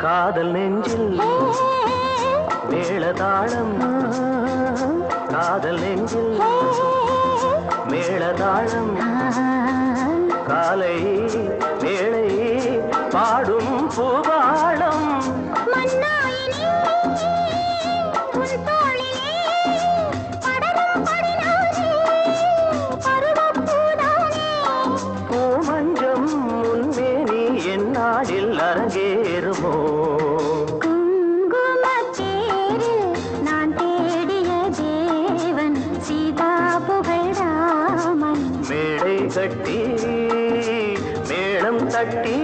காதல் நெஞ்சில் மேளதாளம் காதல் நெஞ்சில் மேளதாளம் காலை வேளை பாடும் பூபாளம் பூமஞ்சம் முன்மேனி என்னாடில் அரங்கேறுமோ மேடை கட்டி மேளம் தட்டி